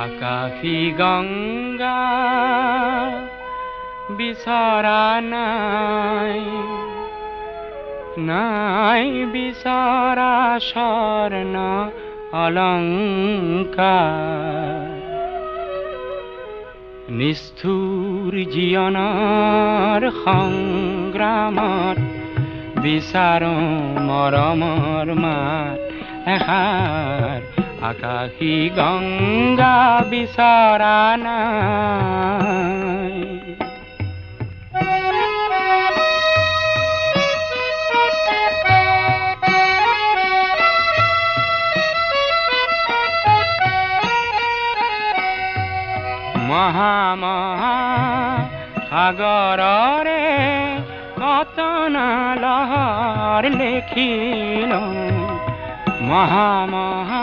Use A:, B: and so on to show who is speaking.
A: আকাশী গঙ্গা বিচৰা নাই, নাই বিচৰা স্বৰ্ণ অলংকাৰ। নিষ্ঠুৰ জীৱনৰ সংগ্ৰামত বিচাৰো মৰমৰ মাত এষাৰ। আকাশী গঙ্গা বিচৰা নাই। মহা মহা সাগৰৰে কতনা লহৰ লেখিলো, মহা মহা